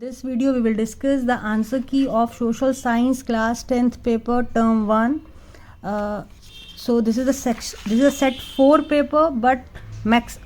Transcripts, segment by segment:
This video we will discuss the answer key of social science class 10th paper term 1. So this is a set 4 paper, but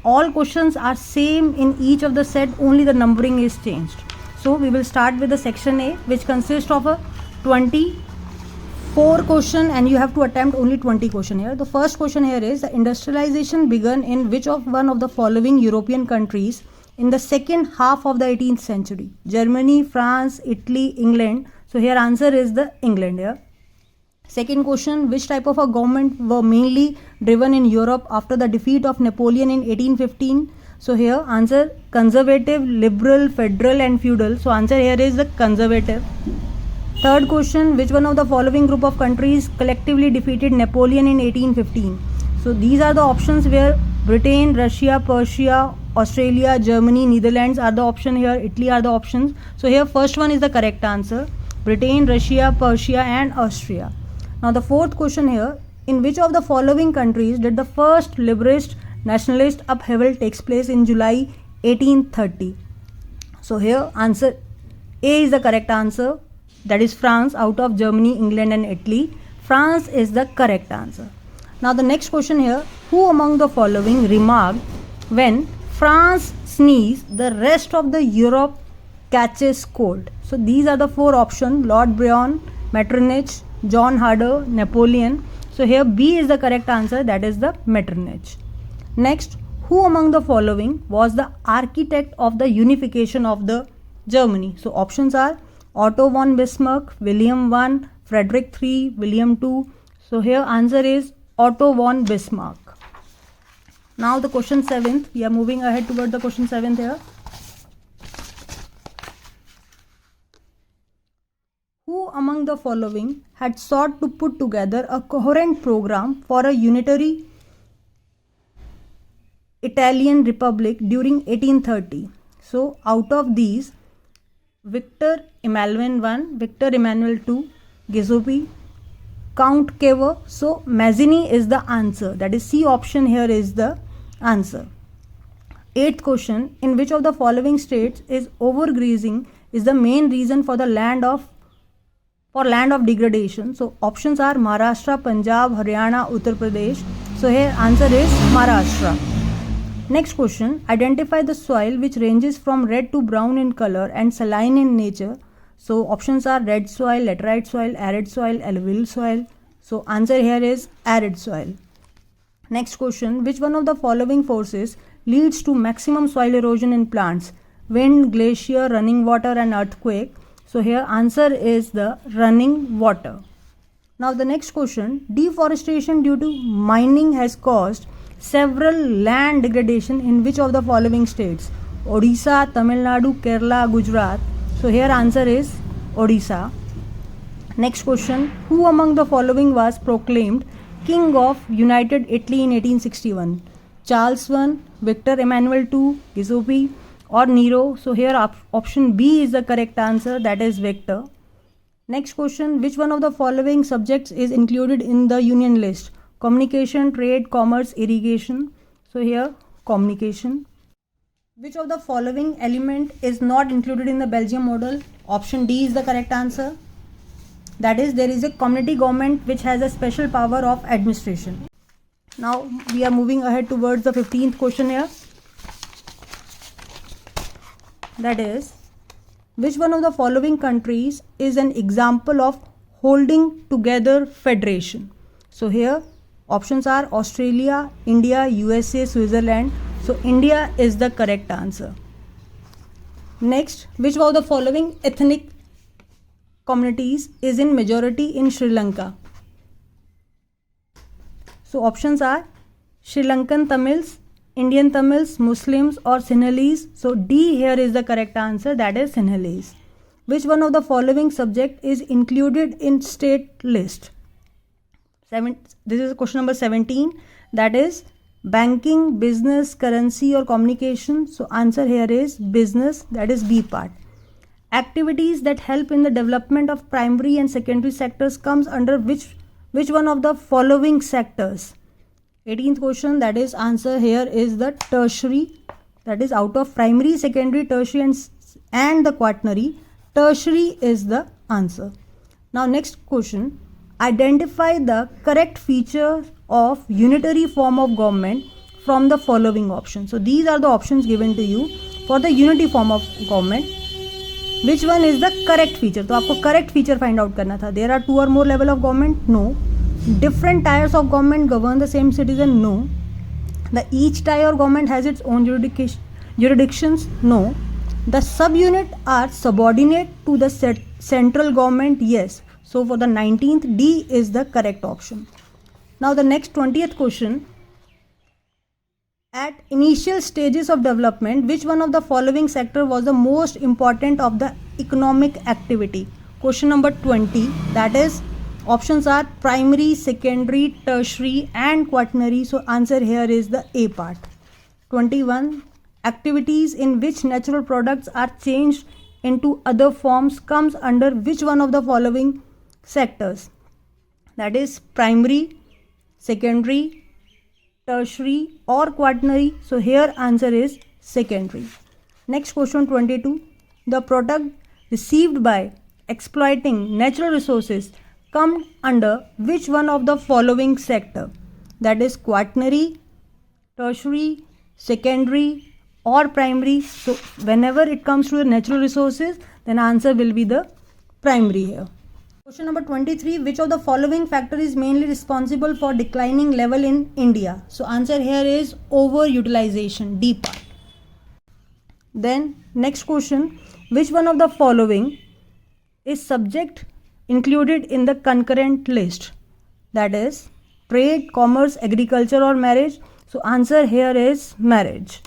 all questions are same in each of the set, only the numbering is changed. So we will start with the section A, which consists of a 24 question and you have to attempt only 20 question here. The first question here is, the industrialization began in which of one of the following European countries in the second half of the 18th century? Germany, France, Italy, England. So here answer is the England here. Second question, which type of a government were mainly driven in Europe after the defeat of Napoleon in 1815? So here answer conservative, liberal, federal and feudal. So answer here is the conservative. Third question, which one of the following group of countries collectively defeated Napoleon in 1815? So these are the options where Britain, Russia, Persia, Australia, Germany, Netherlands are the option here, Italy are the options. So here first one is the correct answer, Britain, Russia, Persia and Austria. Now the fourth question here, in which of the following countries did the first liberalist nationalist upheaval takes place in July 1830? So here answer A is the correct answer, that is France. Out of Germany, England and Italy, France is the correct answer. Now the next question here, who among the following remarked, when France sneezes, the rest of the Europe catches cold? So these are the four options, Lord Byron, Metternich, John Harder, Napoleon. So here B is the correct answer, that is the Metternich. Next, who among the following was the architect of the unification of the Germany? So options are Otto von Bismarck, William I, Frederick III, William II. So here answer is Otto von Bismarck. Now the question 7th, we are moving ahead toward the question 7th here. Who among the following had sought to put together a coherent program for a unitary Italian republic during 1830? So out of these, Victor Emmanuel I, Victor Emmanuel II, Giuseppe, Count Cavour. So Mazzini is the answer, that is C option here is the answer. 8th question, in which of the following states is overgrazing is the main reason for the land of degradation? So options are Maharashtra, Punjab, Haryana, Uttar Pradesh. So here answer is Maharashtra. Next question, identify the soil which ranges from red to brown in color and saline in nature. So options are red soil, laterite soil, arid soil, alluvial soil. So answer here is arid soil. Next question, which one of the following forces leads to maximum soil erosion in plants? Wind, glacier, running water and earthquake. So here answer is the running water. Now the next question, deforestation due to mining has caused several land degradation in which of the following states? Odisha, Tamil Nadu, Kerala, Gujarat. So here answer is Odisha. Next question, who among the following was proclaimed King of United Italy in 1861? Charles I, Victor Emmanuel II, Giuseppe or Nero? So here option B is the correct answer, that is Victor. Next question, which one of the following subjects is included in the union list? Communication, trade, commerce, irrigation. So here communication. Which of the following element is not included in the Belgium model? Option D is the correct answer. That is, there is a community government which has a special power of administration. Now we are moving ahead towards the 15th question here. That is, which one of the following countries is an example of holding together federation? So here options are Australia, India, USA, Switzerland. So India is the correct answer. Next, which of the following ethnic communities is in majority in Sri Lanka? So options are Sri Lankan Tamils, Indian Tamils, Muslims or Sinhalese. So D here is the correct answer, that is Sinhalese. Which one of the following subject is included in state list? This is question number 17, that is banking, business, currency or communication. So answer here is business, that is B part. Activities that help in the development of primary and secondary sectors comes under which one of the following sectors? 18th question, that is answer here is the tertiary, that is out of primary, secondary, tertiary and and the quaternary. Tertiary is the answer. Now next question. Identify the correct feature of unitary form of government from the following options. So these are the options given to you for the unity form of government. Which one is the correct feature? तो आपको correct feature find out करना था. There are 2 or more level of government? No. Different tiers of government govern the same citizen? No. Each tier of government has its own jurisdictions? No. The subunit are subordinate to the central government? Yes. So for the 19th, D is the correct option. Now the next 20th question. At initial stages of development, which one of the following sector was the most important of the economic activity? Question number 20, that is, options are primary, secondary, tertiary and quaternary. So answer here is the A part. 21, activities in which natural products are changed into other forms comes under which one of the following sectors? That is primary, secondary, tertiary or quaternary. So here answer is secondary. Next question 22. The product received by exploiting natural resources come under which one of the following sector? That is quaternary, tertiary, secondary or primary. So whenever it comes to the natural resources, then answer will be the primary here. Question number 23. Which of the following factor is mainly responsible for declining level in India? So answer here is overutilization, D part. Then next question. Which one of the following is subject included in the concurrent list? That is trade, commerce, agriculture or marriage. So answer here is marriage.